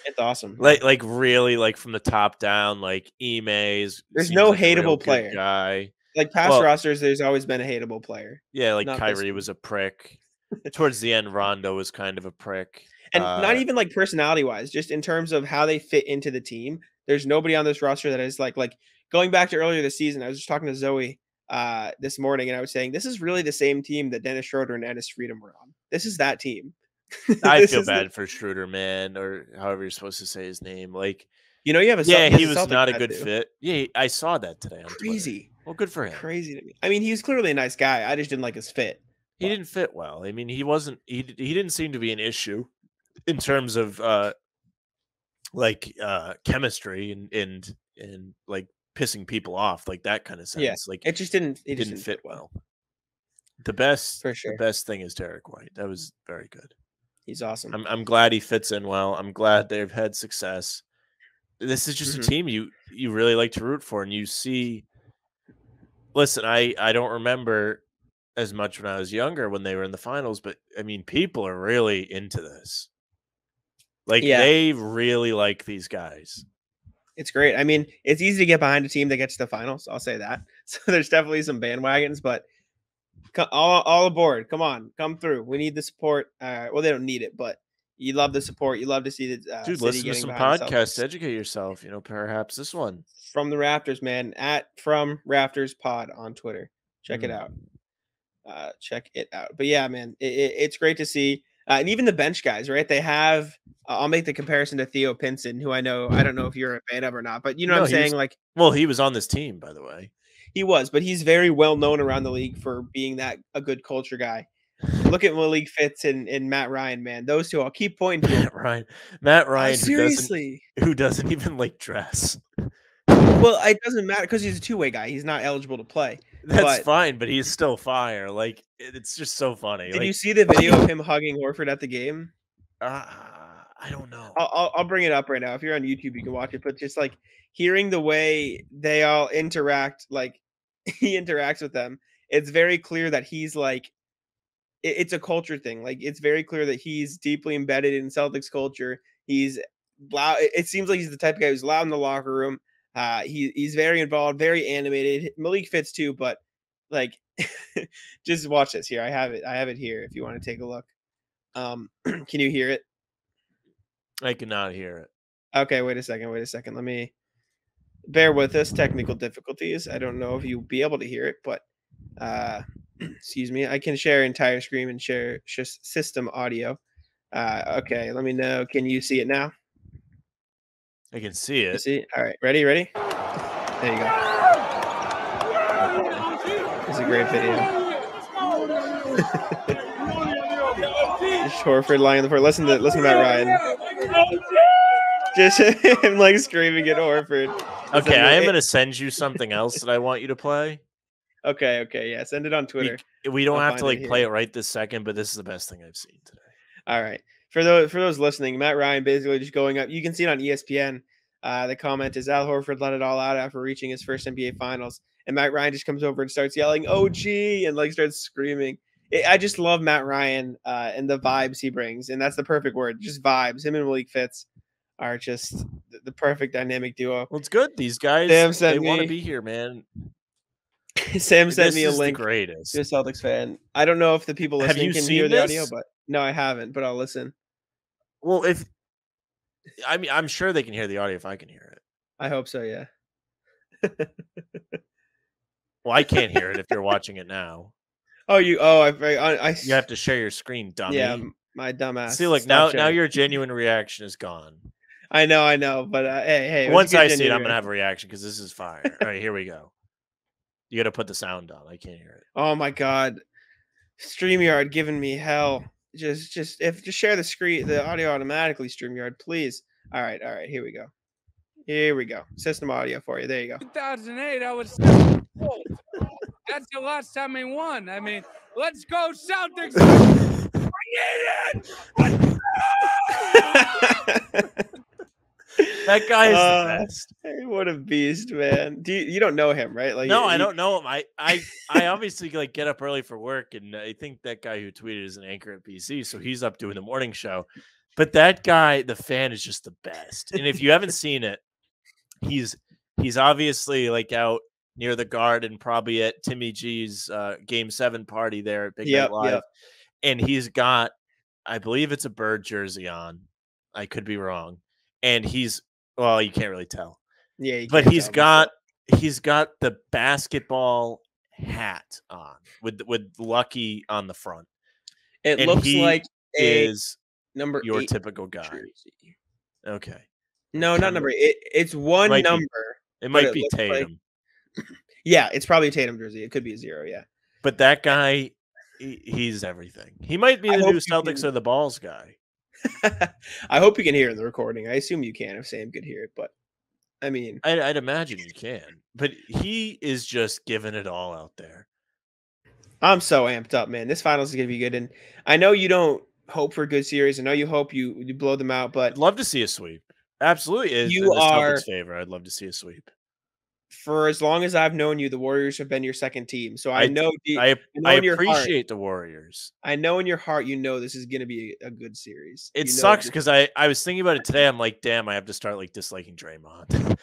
Speaker 2: It's awesome.
Speaker 3: Like really, like from the top down, like Ime's.
Speaker 2: There's no
Speaker 3: like
Speaker 2: hateable player.
Speaker 3: Guy.
Speaker 2: Like past rosters, there's always been a hateable player.
Speaker 3: Yeah, like Kyrie was a prick. Towards the end, Rondo was kind of a prick.
Speaker 2: And not even like personality-wise, just in terms of how they fit into the team. There's nobody on this roster that is like going back to earlier this season. I was just talking to Zoe this morning, and I was saying this is really the same team that Dennis Schroeder and Ennis Freedom were on. This is that team.
Speaker 3: I feel bad for Schroeder, man, or however you're supposed to say his name. Like,
Speaker 2: you have a
Speaker 3: he was not a good fit. Yeah, I saw that today. On
Speaker 2: Crazy.
Speaker 3: Twitter. Well, good for him.
Speaker 2: Crazy to me. I mean, he's clearly a nice guy. I just didn't like his fit.
Speaker 3: He didn't fit well. I mean, he wasn't. He didn't seem to be an issue in terms of chemistry and like pissing people off, like that kind of sense.
Speaker 2: Yeah,
Speaker 3: like
Speaker 2: it just didn't.
Speaker 3: It didn't fit well. The best,
Speaker 2: for sure.
Speaker 3: The best thing is Derrick White. That was very good.
Speaker 2: He's awesome.
Speaker 3: I'm glad he fits in well. I'm glad they've had success. This is just a team you really like to root for, and you see. Listen, I don't remember as much when I was younger when they were in the finals, but I mean, people are really into this. Like they really like these guys.
Speaker 2: It's great. I mean, it's easy to get behind a team that gets to the finals. I'll say that. So there's definitely some bandwagons, but all aboard. Come on, come through. We need the support. Well, they don't need it, but you love the support. You love to see the
Speaker 3: dude. Listen to some podcasts. Educate yourself. Perhaps this one.
Speaker 2: From the Rafters, man. At From Rafters Pod on Twitter. Check it out. Check it out. But yeah, man, it's great to see. And even the bench guys, right? They have. I'll make the comparison to Theo Pinson, who I don't know if you're a fan of or not, but you know what I'm saying.
Speaker 3: He was on this team, by the way.
Speaker 2: He was, but he's very well known around the league for being a good culture guy. Look at Malik Fitz and Matt Ryan, man. Those two, I'll keep pointing to.
Speaker 3: Matt Ryan,
Speaker 2: seriously,
Speaker 3: who doesn't even dress.
Speaker 2: Well, it doesn't matter because he's a two-way guy. He's not eligible to play.
Speaker 3: That's fine, but he's still fire. It's just so funny.
Speaker 2: Did you see the video of him hugging Horford at the game?
Speaker 3: I don't know.
Speaker 2: I'll bring it up right now. If you're on YouTube, you can watch it. But just hearing the way they all interact, he interacts with them, it's very clear that he's it's a culture thing. Like, it's very clear that he's deeply embedded in Celtics culture. He's loud. It seems like he's the type of guy who's loud in the locker room. He's very involved, very animated. Malik fits too, but like, just watch this here. I have it here if you want to take a look. Can you hear it?
Speaker 3: I cannot hear it.
Speaker 2: Okay, wait a second. Let me bear with us. Technical difficulties. I don't know if you'll be able to hear it, but excuse me. I can share entire screen and share system audio. Okay, let me know. Can you see it now?
Speaker 3: I can see
Speaker 2: You
Speaker 3: it.
Speaker 2: see? All right, ready? There you go. It's a great video. Horford lying on the floor. Listen to Matt Ryan. Just him like screaming at Horford.
Speaker 3: Okay, I am going to send you something else that I want you to play.
Speaker 2: Okay, yeah. Send it on Twitter.
Speaker 3: We don't have to like play it right this second, but this is the best thing I've seen today.
Speaker 2: All right. For those listening, Matt Ryan basically just going up. You can see it on ESPN. The comment is Al Horford let it all out after reaching his first NBA Finals, and Matt Ryan just comes over and starts yelling "OG" and like starts screaming. I just love Matt Ryan and the vibes he brings, and that's the perfect word, just vibes. Him and Malik Fitz are just the perfect dynamic duo.
Speaker 3: Well, it's good. These guys, they want to be here, man.
Speaker 2: Sam sent me a
Speaker 3: link
Speaker 2: to a Celtics fan. I don't know if the people listening can hear the audio, but no, I haven't, but I'll listen.
Speaker 3: Well, I'm sure they can hear the audio if I can hear it.
Speaker 2: I hope so, yeah.
Speaker 3: Well, I can't hear it if you're watching it now.
Speaker 2: You
Speaker 3: have to share your screen, dummy.
Speaker 2: Yeah, my dumbass.
Speaker 3: See, like now your genuine reaction is gone.
Speaker 2: I know, but hey.
Speaker 3: Once I see it, I'm gonna have a reaction because this is fire. All right, here we go. You got to put the sound on. I can't hear it.
Speaker 2: Oh my god, StreamYard giving me hell. Just share the screen, the audio automatically. StreamYard, please. All right. Here we go. System audio for you. There you go.
Speaker 4: 2008, I was old. That's the last time we won. I mean, let's go Celtics.
Speaker 3: That guy is the best.
Speaker 2: Hey, what a beast, man. You don't know him, right? Like,
Speaker 3: no, I don't know him. I obviously like get up early for work, and I think that guy who tweeted is an anchor at BC, so he's up doing the morning show. But that guy, the fan, is just the best. And if you haven't seen it, he's obviously like out near the Garden, probably at Timmy G's Game 7 party there at Big Night Live. Yep. And he's got, I believe it's a Bird jersey on. I could be wrong. And well, you can't really tell.
Speaker 2: Yeah,
Speaker 3: but he's got the basketball hat on with Lucky on the front.
Speaker 2: It looks like
Speaker 3: is
Speaker 2: number
Speaker 3: your
Speaker 2: 8
Speaker 3: typical guy.
Speaker 2: Jersey.
Speaker 3: Okay.
Speaker 2: No, not number 8. It's one number.
Speaker 3: It might be Tatum.
Speaker 2: Yeah, it's probably a Tatum jersey. It could be a 0, yeah.
Speaker 3: But that guy, he's everything. He might be the new Celtics or the Balls guy.
Speaker 2: I hope you can hear in the recording. I assume you can if Sam could hear it, but I mean,
Speaker 3: I'd imagine you can. But he is just giving it all out there.
Speaker 2: I'm so amped up, man. This finals is gonna be good, and I know you don't hope for a good series. I know you hope you blow them out, but
Speaker 3: I'd love to see a sweep. Absolutely,
Speaker 2: you are
Speaker 3: Celtics' favor. I'd love to see a sweep.
Speaker 2: For as long as I've known you, the Warriors have been your second team. So I
Speaker 3: appreciate the Warriors.
Speaker 2: I know in your heart, you know this is going to be a good series.
Speaker 3: It sucks because I was thinking about it today. I'm like, damn, I have to start like disliking Draymond.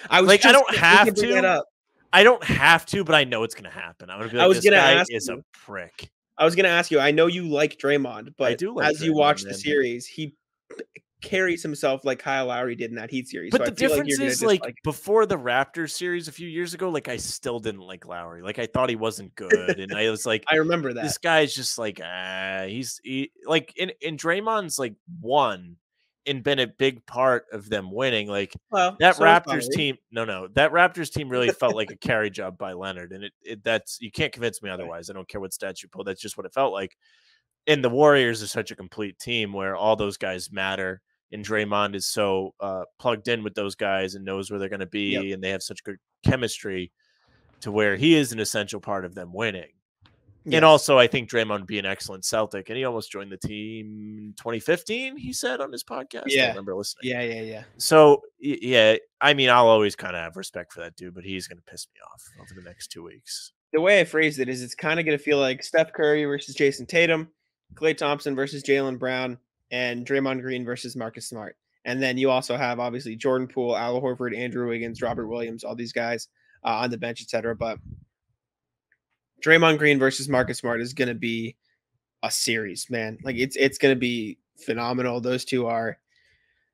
Speaker 2: I
Speaker 3: don't have to. I don't have to, but I know it's going to happen. I'm going to be like, this guy is a prick.
Speaker 2: I was going to ask you. I know you like Draymond, but
Speaker 3: I do like
Speaker 2: as you watch the series, he carries himself like Kyle Lowry did in that Heat series.
Speaker 3: But the difference is, like, before the Raptors series a few years ago, like, I still didn't like Lowry. Like, I thought he wasn't good, and I was like,
Speaker 2: I remember that
Speaker 3: this guy's just like, he's like, in Draymond's like won and been a big part of them winning. Like, that Raptors team, that Raptors team really felt like a carry job by Leonard, and that's you can't convince me otherwise. I don't care what stats you pull. That's just what it felt like. And the Warriors are such a complete team where all those guys matter. And Draymond is so plugged in with those guys and knows where they're going to be, and they have such good chemistry to where he is an essential part of them winning. Yes. And also, I think Draymond would be an excellent Celtic, and he almost joined the team in 2015, he said on his podcast.
Speaker 2: Yeah.
Speaker 3: I remember listening.
Speaker 2: Yeah.
Speaker 3: So, yeah, I mean, I'll always kind of have respect for that dude, but he's going to piss me off over the next 2 weeks.
Speaker 2: the way I phrased it is it's kind of going to feel like Steph Curry versus Jason Tatum, Klay Thompson versus Jaylen Brown, and Draymond Green versus Marcus Smart. And then you also have obviously Jordan Poole, Al Horford, Andrew Wiggins, Robert Williams, all these guys on the bench, etc. But Draymond Green versus Marcus Smart is going to be a series, man. Like it's going to be phenomenal. Those two are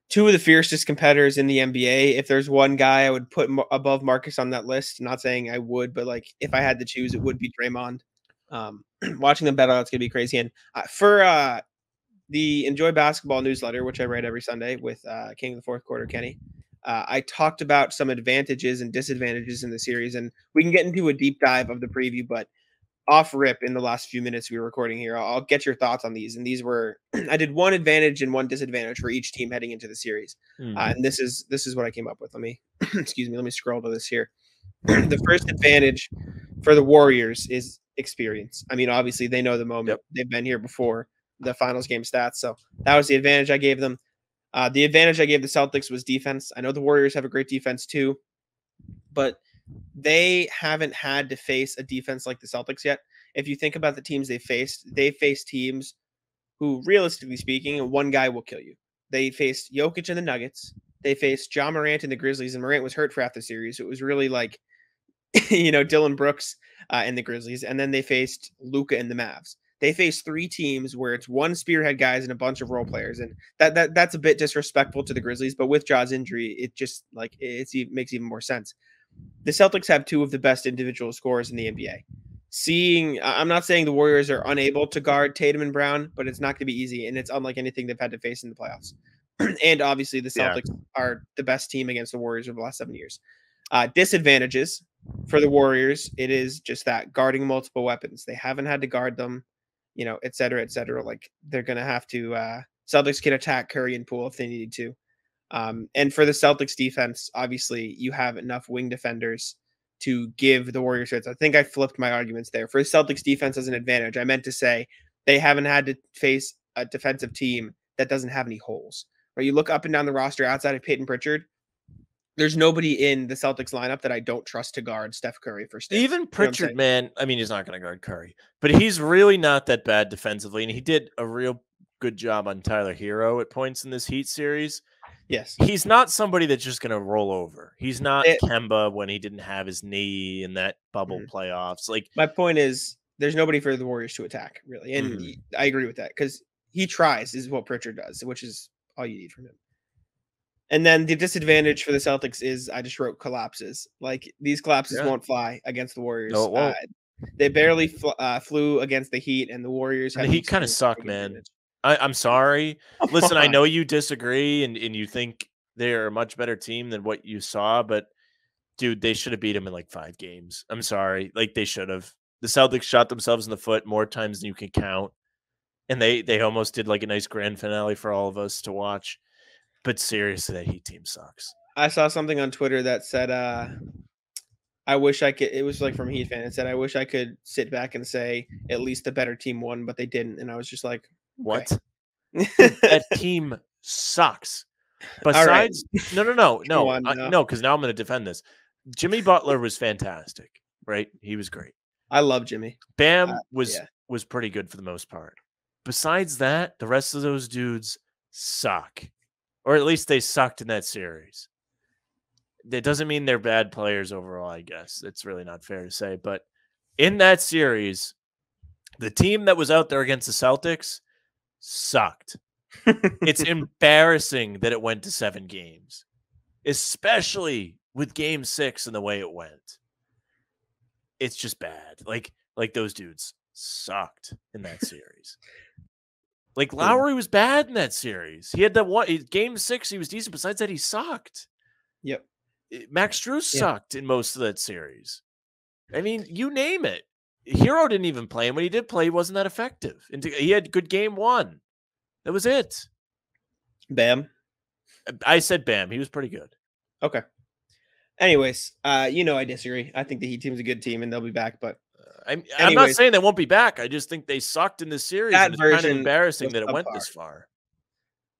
Speaker 2: two of the fiercest competitors in the NBA. If there's one guy I would put above Marcus on that list, not saying I would, but like if I had to choose, it would be Draymond. Watching them battle, it's gonna be crazy. And for the Enjoy Basketball newsletter, which I write every Sunday with King of the Fourth Quarter Kenny, I talked about some advantages and disadvantages in the series, and we can get into a deep dive of the preview, but off rip in the last few minutes we were recording here, I'll get your thoughts on these. And these were, I did one advantage and one disadvantage for each team heading into the series. And this is what I came up with. Let me, excuse me, let me scroll to this here. The first advantage for the Warriors is experience. I mean, obviously they know the moment.
Speaker 3: Yep.
Speaker 2: They've been here before, the finals game stats. So that was the advantage I gave them. The advantage I gave the Celtics was defense. I know the Warriors have a great defense too, but they haven't had to face a defense like the Celtics yet. If you think about the teams they faced teams who, realistically speaking, one guy will kill you. They faced Jokic and the Nuggets. They faced John Morant and the Grizzlies, and Morant was hurt for half the series. It was really like, Dylan Brooks and the Grizzlies. And then they faced Luka and the Mavs. They faced three teams where it's one spearhead guys and a bunch of role players. And that's a bit disrespectful to the Grizzlies, but with Ja's injury, it just like it makes even more sense. The Celtics have two of the best individual scorers in the NBA. I'm not saying the Warriors are unable to guard Tatum and Brown, but it's not going to be easy, and it's unlike anything they've had to face in the playoffs. And obviously, the Celtics are the best team against the Warriors over the last 7 years. Disadvantages for the Warriors, it is just that guarding multiple weapons. They haven't had to guard them, et cetera, et cetera. Like they're going to have to. Celtics can attack Curry and Poole if they needed to. And for the Celtics defense, obviously you have enough wing defenders to give the Warriors hits. I think I flipped my arguments there. For the Celtics defense as an advantage, I meant to say they haven't had to face a defensive team that doesn't have any holes. Right? You look up and down the roster outside of Peyton Pritchard, there's nobody in the Celtics lineup that I don't trust to guard Steph Curry for sticks.
Speaker 3: Even Pritchard, man, I mean, he's not going to guard Curry, but he's really not that bad defensively. And he did a real good job on Tyler Hero at points in this Heat series.
Speaker 2: Yes.
Speaker 3: He's not somebody that's just going to roll over. He's not Kemba when he didn't have his knee in that bubble playoffs. Like,
Speaker 2: my point is there's nobody for the Warriors to attack, really. And I agree with that because he tries, is what Pritchard does, which is all you need from him. And then the disadvantage for the Celtics is I just wrote collapses. Like these collapses won't fly against the Warriors.
Speaker 3: No, it won't.
Speaker 2: They barely flew against the Heat, and the Warriors.
Speaker 3: And the Heat kind of suck, man. I'm sorry. Listen, I know you disagree and you think they're a much better team than what you saw, but dude, they should have beat them in like 5 games. I'm sorry. Like they should have. The Celtics shot themselves in the foot more times than you can count. And they almost did like a nice grand finale for all of us to watch. But seriously, that Heat team sucks.
Speaker 2: I saw something on Twitter that said, I wish I could, it was like from a Heat fan. It said, I wish I could sit back and say at least the better team won, but they didn't. And I was just like,
Speaker 3: what? That team sucks. Besides, no, because now I'm going to defend this. Jimmy Butler was fantastic, right? He was great.
Speaker 2: I love Jimmy.
Speaker 3: Bam was pretty good for the most part. Besides that, the rest of those dudes suck, or at least they sucked in that series. That doesn't mean they're bad players overall, I guess. It's really not fair to say. But in that series, the team that was out there against the Celtics sucked. It's embarrassing that it went to 7 games, especially with game 6 and the way it went. It's just bad. Like those dudes sucked in that series. Like Lowry was bad in that series. He had that one game 6. He was decent. Besides that, he sucked.
Speaker 2: Yep.
Speaker 3: Max Strus sucked in most of that series. I mean, you name it. Hero didn't even play, and when he did play, he wasn't that effective. And he had good game 1. That was it.
Speaker 2: Bam.
Speaker 3: I said Bam. He was pretty good.
Speaker 2: Okay. Anyways, I disagree. I think the Heat team's a good team, and they'll be back. But
Speaker 3: I'm not saying they won't be back. I just think they sucked in this series. And it's kind of embarrassing that it went this far.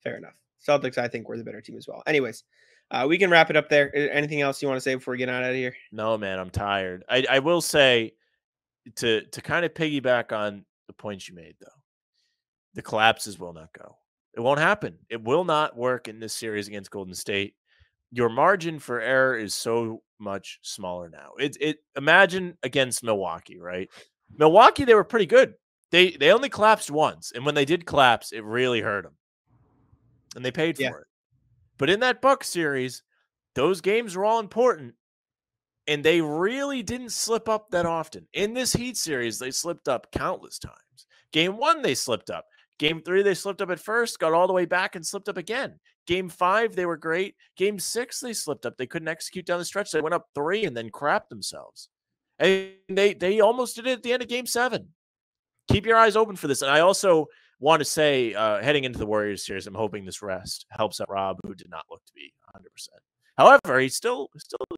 Speaker 2: Fair enough. Celtics, I think, were the better team as well. Anyways, we can wrap it up there. Anything else you want to say before we get out of here?
Speaker 3: No, man, I'm tired. I will say to kind of piggyback on the points you made, though, the collapses will not go. It won't happen. It will not work in this series against Golden State. Your margin for error is so much smaller now. Imagine against Milwaukee, right? Milwaukee, they were pretty good. They only collapsed once, and when they did collapse, it really hurt them, and they paid for it. But in that Bucks series, those games were all important, and they really didn't slip up that often. In this Heat series, they slipped up countless times. Game 1, they slipped up. Game 3, they slipped up at first, got all the way back, and slipped up again. Game 5, they were great. Game 6, they slipped up. They couldn't execute down the stretch. They went up 3 and then crapped themselves. And they almost did it at the end of Game 7. Keep your eyes open for this. And I also want to say, heading into the Warriors series, I'm hoping this rest helps out Rob, who did not look to be 100%. However, he still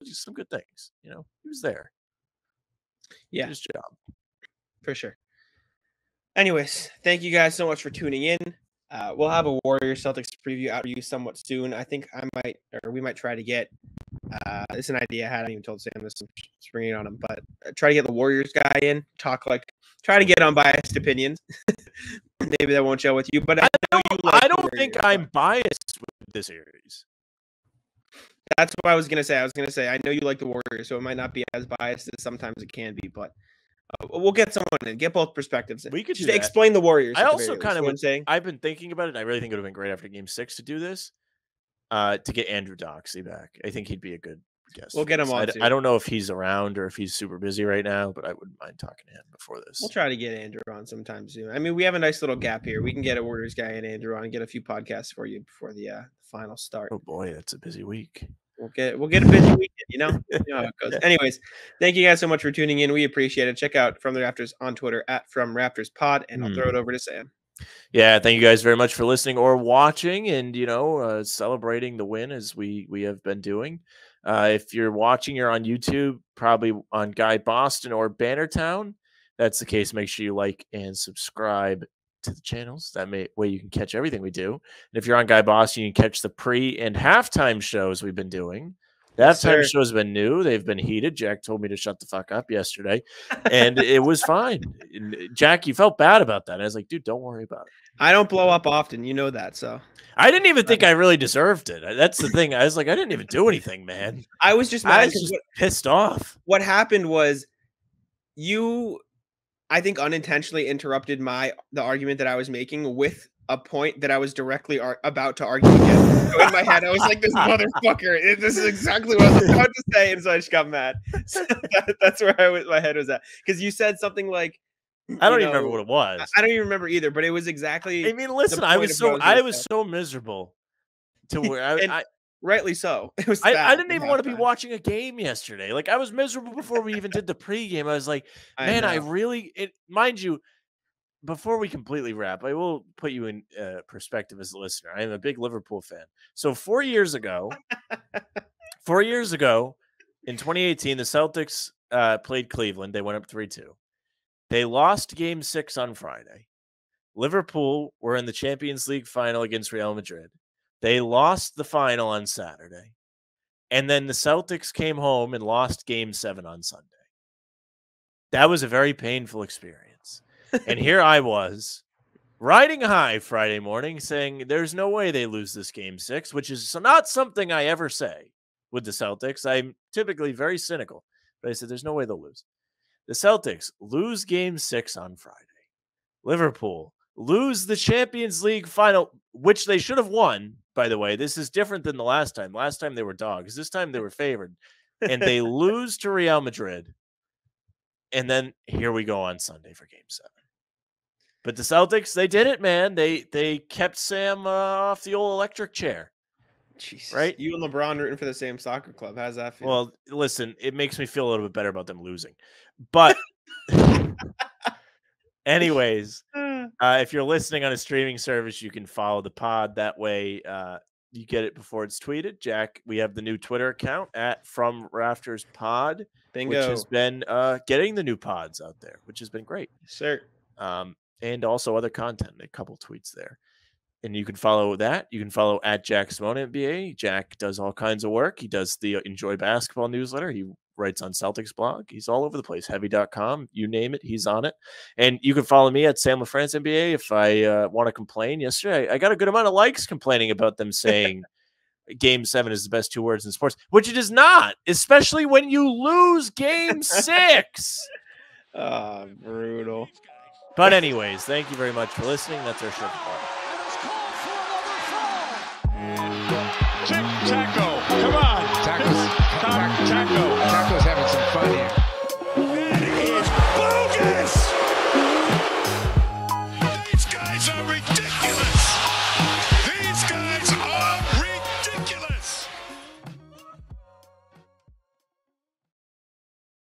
Speaker 3: did some good things. You know, he was there.
Speaker 2: Yeah,
Speaker 3: did his job
Speaker 2: for sure. Anyways, thank you guys so much for tuning in. We'll have a Warriors Celtics preview out for you somewhat soon. I think we might try to get. It's an idea I hadn't even told Sam this. I'm springing it on him, but try to get the Warriors guy in. Try to get unbiased opinions. Maybe that won't gel with you, but I
Speaker 3: don't think I'm biased with this series.
Speaker 2: That's what I was gonna say. I know you like the Warriors, so it might not be as biased as sometimes it can be, but we'll get someone in, get both perspectives in.
Speaker 3: We could
Speaker 2: just explain the Warriors.
Speaker 3: I also kind of would say I've been thinking about it. And I really think it would have been great after Game 6 to do this. To get Andrew Doxey back, I think he'd be a good guest.
Speaker 2: We'll get him on.
Speaker 3: I don't know if he's around or if he's super busy right now, but I wouldn't mind talking to him before this.
Speaker 2: We'll try to get Andrew on sometime soon. I mean, we have a nice little gap here. We can get a Warriors guy and Andrew on and get a few podcasts for you before the final start.
Speaker 3: Oh boy, that's a busy week.
Speaker 2: We'll get a busy weekend, you know how it goes. Anyways, thank you guys so much for tuning in. We appreciate it. Check out From the Rafters on Twitter @From Rafters Pod, and I'll throw it over to Sam.
Speaker 3: Yeah, thank you guys very much for listening or watching, and celebrating the win as we have been doing. If you're watching, you're on YouTube, probably on Guy Boston or Bannertown. That's the case. Make sure you like and subscribe to the channels. That way you can catch everything we do. And if you're on Guy Boston, you can catch the pre and halftime shows we've been doing. The halftime shows have been new. They've been heated. Jack told me to shut the fuck up yesterday, and it was fine. And Jack, you felt bad about that. I was like, dude, don't worry about it.
Speaker 2: I don't blow up often. You know that, so.
Speaker 3: I didn't even think I really deserved it. That's the thing. I was like, I didn't even do anything, man.
Speaker 2: I was just mad.
Speaker 3: Pissed off.
Speaker 2: What happened was you, I think, unintentionally interrupted the argument that I was making with a point that I was directly about to argue against. So in my head, I was like, this motherfucker, this is exactly what I was about to say, and so I just got mad. So that's where my head was at. Because you said something like,
Speaker 3: I don't even remember what it was.
Speaker 2: I don't even remember either, but it was exactly.
Speaker 3: I mean, listen, I was so miserable to where I
Speaker 2: rightly so. It was.
Speaker 3: I didn't even want to be watching a game yesterday. Like, I was miserable before we even did the pregame. I was like, man, mind you, before we completely wrap, I will put you in perspective as a listener. I am a big Liverpool fan. So 4 years ago, in 2018, the Celtics played Cleveland. They went up 3-2. They lost Game 6 on Friday. Liverpool were in the Champions League final against Real Madrid. They lost the final on Saturday. And then the Celtics came home and lost Game 7 on Sunday. That was a very painful experience. And here I was, riding high Friday morning, saying there's no way they lose this Game 6, which is not something I ever say with the Celtics. I'm typically very cynical. But I said there's no way they'll lose. The Celtics lose Game 6 on Friday. Liverpool lose the Champions League final, which they should have won, by the way. This is different than the last time. Last time they were dogs. This time they were favored. And they lose to Real Madrid. And then here we go on Sunday for Game 7. But the Celtics, they did it, man. They kept Sam off the old electric chair.
Speaker 2: Jesus.
Speaker 3: Right?
Speaker 2: You and LeBron rooting for the same soccer club. How's that feel?
Speaker 3: Well, listen, it makes me feel a little bit better about them losing. But anyways, if you're listening on a streaming service, you can follow the pod. That way you get it before it's tweeted. Jack, we have the new Twitter account @From Rafters Pod,
Speaker 2: Bingo.
Speaker 3: which has been getting the new pods out there, which has been great.
Speaker 2: Sir.
Speaker 3: And also other content, a couple tweets there. And you can follow that. You can follow @Jack Simone NBA. Jack does all kinds of work. He does the Enjoy Basketball newsletter. He writes on Celtics blog. He's all over the place. Heavy.com, you name it, he's on it. And you can follow me at Sam LaFrance NBA if I want to complain. Yesterday, I got a good amount of likes complaining about them saying Game 7 is the best 2 words in sports, which it is not, especially when you lose Game 6.
Speaker 2: Brutal.
Speaker 3: But anyways, thank you very much for listening. That's our show.
Speaker 1: Taco, come on.
Speaker 5: Taco.